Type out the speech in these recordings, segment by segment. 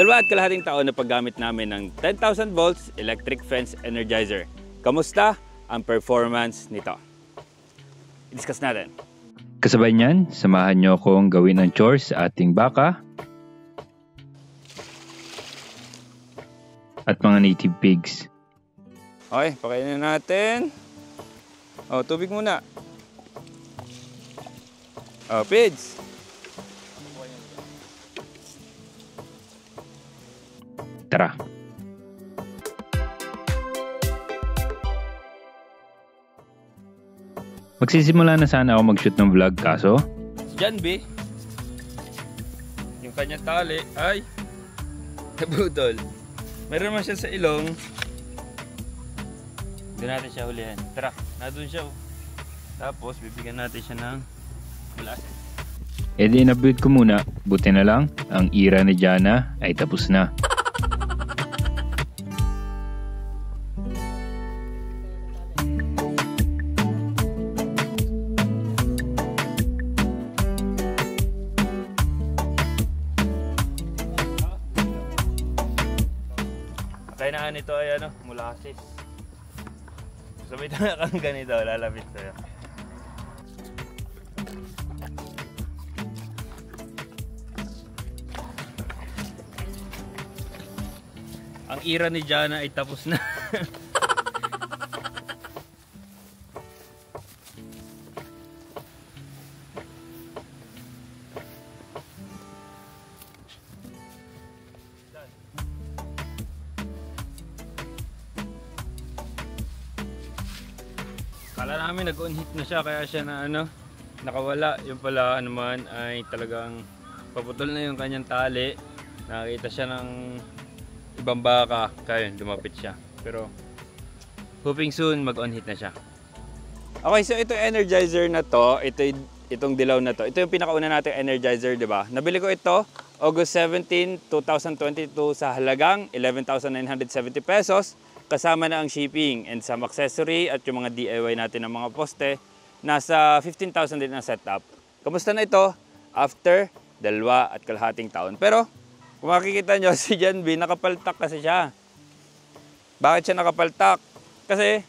2.5 taon na paggamit namin ng 10,000 volts electric fence energizer. Kamusta ang performance nito? I-discuss natin. Kasabay niyan, samahan niyo akong gawin ang chores sa ating baka at mga native pigs. Okay, pakainin natin. Oh, tubig muna. Oh, pigs. Tara. Magsisimula na sana ako mag-shoot ng vlog kaso Jan B, yung kanyang tali ay nabudol. Meron naman siya sa ilong. Doon natin siya hulihan. Tara, nandun siya. Tapos bibigyan natin siya ng molasses. E di inabuit ko muna. Buti na lang, ang ira ni Jana ay tapos na. Kainaan nito ay molasses. Sabay na kang ganito, lalapit sa'yo. Ang ira ni Jana ay tapos na. Kala namin nag-on hit na siya kaya siya na nakawala. Yung pala naman ay talagang paputol na yung kanyang tali. Nakita siya ng ibang baka kaya lumapit siya. Pero hoping soon mag-on hit na siya. Okay, so ito energizer na to, itong dilaw na to. Ito yung pinakauna nating energizer, di ba? Nabili ko ito August 17, 2022 sa halagang 11,970 pesos. Kasama na ang shipping and some accessory at yung mga DIY natin ng mga poste. Nasa 15,000 din ang setup. Kamusta na ito? After 2.5 taon. Pero kung makikita nyo, si Jan B, nakapaltak kasi siya. Bakit siya nakapaltak? Kasi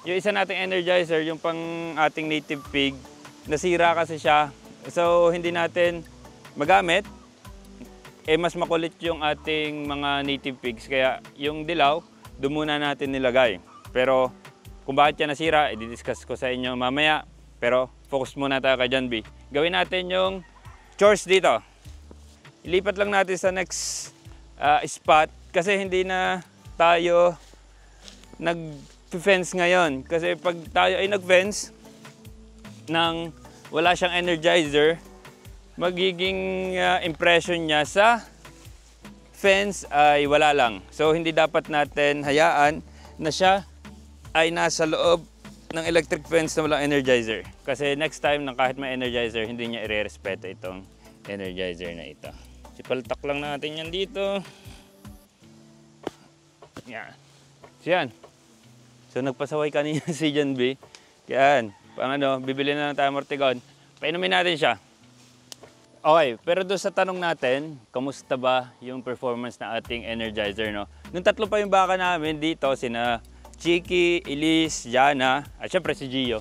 yung isa nating energizer, yung pang ating native pig, nasira kasi siya. So hindi natin magamit. Mas makulit yung ating mga native pigs. Kaya yung dilaw, doon muna natin nilagay. Pero kung bakit yan nasira, i-discuss ko sa inyo mamaya. Pero focus muna tayo kay Jan B. Gawin natin yung chores dito. Ilipat lang natin sa next spot kasi hindi na tayo nag-fence ngayon. Kasi pag tayo ay nag-fence nang wala siyang energizer, magiging impression niya sa fence ay wala lang. So hindi dapat natin hayaan na siya ay nasa loob ng electric fence na walang energizer. Kasi next time na kahit may energizer, hindi niya ire-respeto itong energizer na ito. Sipaltak lang natin yan dito. Yan. So yan. So nagpasaway kanina si Jan B. Yan. Bibili na lang tayo mortigon. Painumin natin siya. Okay, pero doon sa tanong natin, kamusta ba yung performance na ating energizer, no? Nung tatlo pa yung baka namin dito, sina Chiki, Elise, Jana, at syempre si Gio.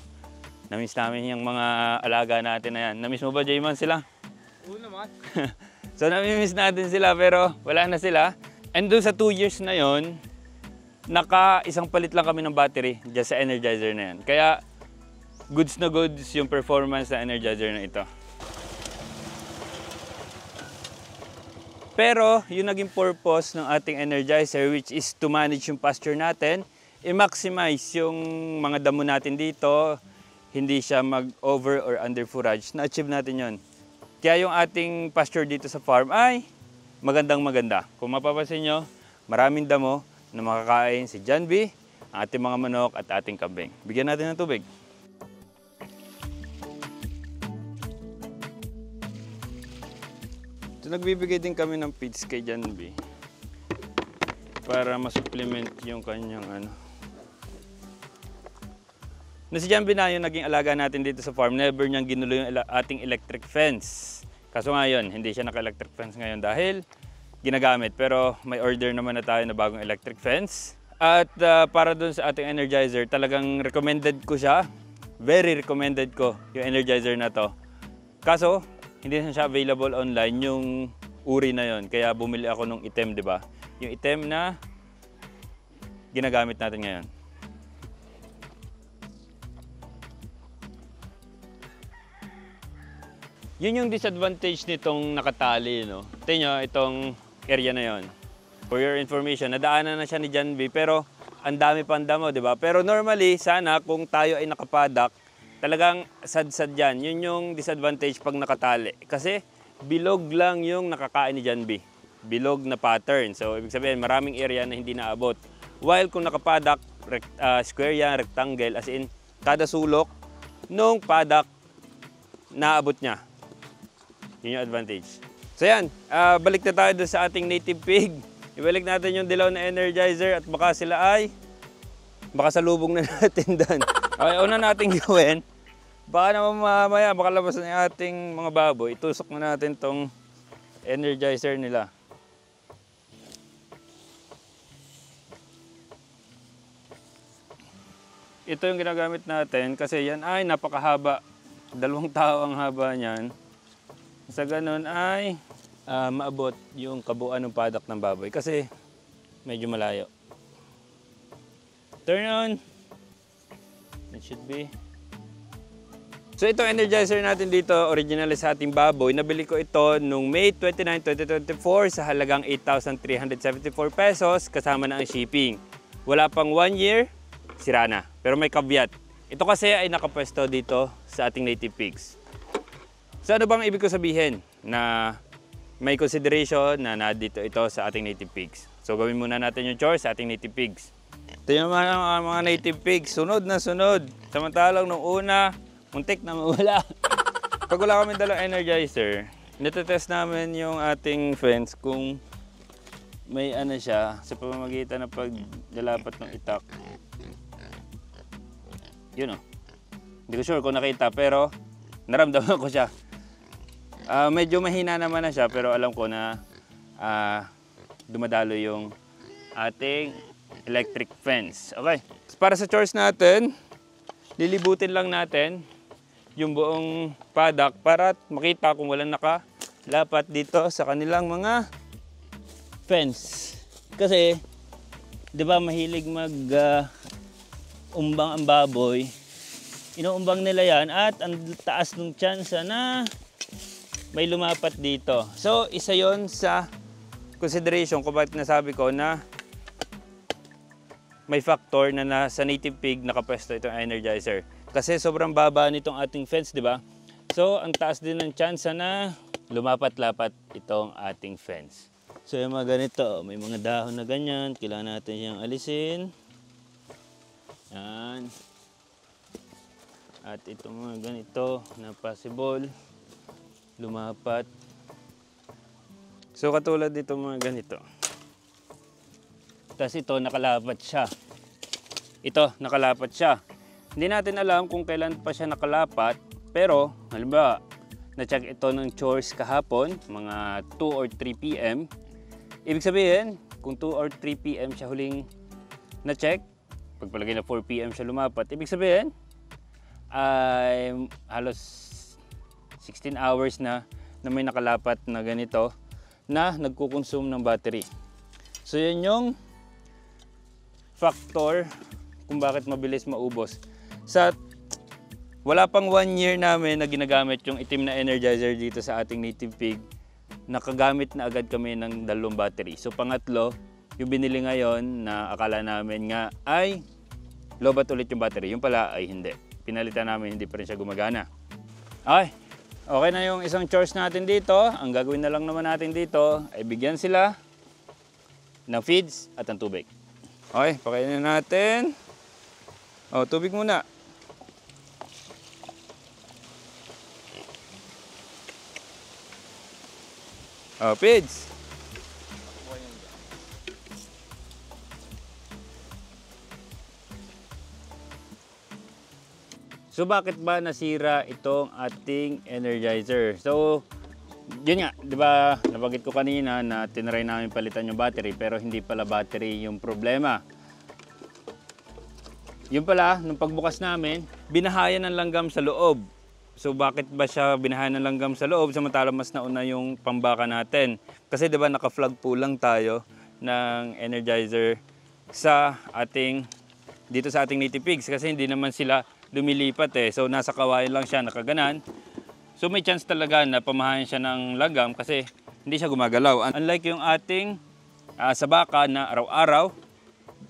Namiss namin yung mga alaga natin na yan. Namiss mo ba, Jayman, sila? Oo naman. So nami-miss natin sila pero wala na sila. And doon sa 2 years na yon, isang palit lang kami ng battery dyan sa energizer na yan. Kaya goods na goods yung performance ng energizer na ito. Pero yung naging purpose ng ating energizer, which is to manage yung pasture natin, i-maximize yung mga damo natin dito, hindi siya mag-over or under forage, na-achieve natin yon. Kaya yung ating pasture dito sa farm ay magandang maganda. Kung mapapansin nyo, maraming damo na makakain si Jan B, ang ating mga manok at ating kambing. Bigyan natin ng tubig. So, nagbibigay din kami ng feeds kay Jan B para ma-supplement yung kanyang Na si Jan B na yung naging alaga natin dito sa farm, never niyang ginulo yung ating electric fence. Kaso ngayon, hindi siya naka-electric fence ngayon dahil ginagamit. Pero may order naman na tayo na bagong electric fence. At para dun sa ating Energizer, talagang recommended ko siya. Very recommended ko yung Energizer na to. Kaso, hindi na siya available online yung uri na yon. Kaya bumili ako nung item, di ba? Yung item na ginagamit natin ngayon. Yun yung disadvantage nitong nakatali, no? Tingnan nyo, itong area na yon. For your information, nadaanan na siya ni John B. Pero ang dami pang damo, di ba? Pero normally, sana kung tayo ay nakapadak, talagang sad-sad yan. Yun yung disadvantage pag nakatali. Kasi bilog lang yung nakakain ni John B. Bilog na pattern. So, ibig sabihin, maraming area na hindi naabot. While kung nakapadak, square yan, rectangle, as in, kada sulok, nung padak, naabot niya. Yun yung advantage. So yan, balik na tayo doon sa ating native pig. Ibalik natin yung dilaw na Energizer at baka sila ay salubong na natin doon. Okay, una natin gawin, baka naman mamaya, baka labas na yung ating mga baboy. Itusok na natin tong Energizer nila. Ito yung ginagamit natin kasi yan ay napakahaba. 2 tao ang haba niyan. Sa ganun ay maabot yung kabuuan ng padak ng baboy kasi medyo malayo. Turn on. It should be. So itong Energizer natin dito, original sa ating baboy, nabili ko ito nung May 29, 2024 sa halagang 8,374 pesos kasama na ang shipping. Wala pang 1 year, sira na. Pero may caveat. Ito kasi ay nakapwesto dito sa ating native pigs. So ano bang ibig ko sabihin? Na may consideration na nandito ito sa ating native pigs. So gawin muna natin yung chores sa ating native pigs. Ito yung mga native pigs, sunod na sunod. Samantalang nung una, muntik na mawala. Pag wala kami dalang Energizer, nitetest namin yung ating fence kung may ano siya sa pamamagitan ng paglalapat ng itak. Yun o. Hindi ko sure kung nakita pero naramdaman ko siya. Medyo mahina naman na siya pero alam ko na dumadalo yung ating electric fence. Okay. Para sa chores natin, lilibutin lang natin yung buong paddock para makita kung walang nakalapat dito sa kanilang mga fence. Kasi, di ba mahilig umbang ang baboy. Inuumbang nila yan at ang taas ng tsansa na may lumapat dito. So, isa yon sa consideration kung bakit nasabi ko na may factor na sa native pig nakapwesto itong Energizer. Kasi sobrang baba nitong ating fence, di ba? So, ang taas din ng tsansa na lumapat-lapat itong ating fence. So, yung mga ganito, may mga dahon na ganyan. Kailangan natin siyang alisin. Yan. At itong mga ganito na possible lumapat. So katulad dito mga ganito. Tapos ito nakalapat siya. Ito nakalapat siya. Hindi natin alam kung kailan pa siya nakalapat. Pero halimbawa na-check ito ng chores kahapon mga 2 or 3 PM. Ibig sabihin kung 2 or 3 PM siya huling na-check, pagpalagay na 4 PM siya lumapat, ibig sabihin ay halos 16 hours na may nakalapat na ganito na nagkukonsume ng battery. So yun yung factor kung bakit mabilis maubos. Sa wala pang 1 year namin na ginagamit yung itim na Energizer dito sa ating native pig, nakagamit na agad kami ng 2 battery. So pangatlo, yung binili ngayon na akala namin nga ay lobat ulit yung battery. Yung pala ay hindi. Pinalitan namin, hindi pa rin siya gumagana. Okay na yung isang chores natin dito. Ang gagawin na lang naman natin dito ay bigyan sila ng feeds at ng tubig. Okay, pakainin natin. Tubig muna. Feeds. So bakit ba nasira itong ating Energizer? So Yun nga, di ba nabanggit ko kanina na tinry namin palitan yung battery pero hindi pala battery yung problema. Yun pala, nung pagbukas namin, binahayan ng langgam sa loob. So bakit ba siya binahayan ng langgam sa loob samantalang mas nauna yung pambaka natin? Kasi di ba naka-flag po lang tayo ng energizer dito sa ating native pigs kasi hindi naman sila lumilipat eh. So nasa kawayan lang siya nakaganan. So may chance talaga na pamahayan siya ng langgam kasi hindi siya gumagalaw. Unlike yung ating sa baka na araw-araw,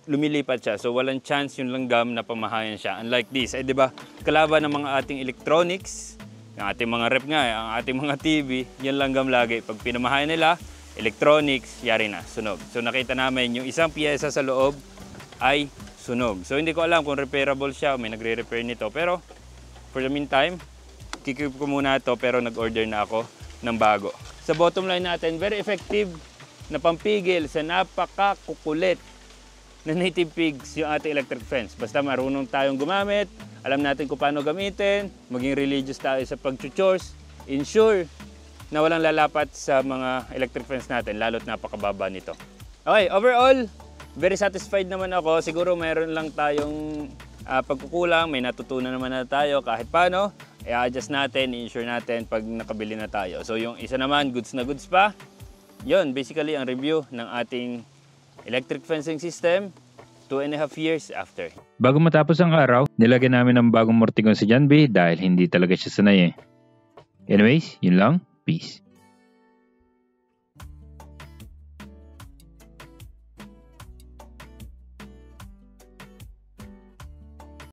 lumilipat siya. So walang chance yung langgam na pamahayan siya. Unlike this, di ba? Kalaban ng mga ating electronics, yung ating mga rep nga, ang ating mga TV, yan langgam lagi. Pag pinamahayan nila, electronics, yari na, sunog. So nakita namin yung isang piyesa sa loob ay sunog. So hindi ko alam kung repairable siya, may nagre-repair nito. Pero for the meantime, kikip ko muna ito pero nag-order na ako ng bago. Sa bottom line natin, very effective na pampigil sa napakakukulit na native pigs yung ating electric fence. Basta marunong tayong gumamit, alam natin kung paano gamitin, maging religious tayo sa pag-chores, ensure na walang lalapat sa mga electric fence natin, lalo't napakababa nito. Okay, overall, very satisfied naman ako. Siguro meron lang tayong pagkukulang, may natutunan naman na tayo kahit paano. I-adjust natin, i-ensure natin pag nakabili na tayo. So yung isa naman, goods na goods pa. Yun, basically ang review ng ating electric fencing system 2.5 years after. Bago matapos ang araw, nilagyan namin ng bagong mortigon si John B dahil hindi talaga siya sanay eh. Anyways, yun lang. Peace.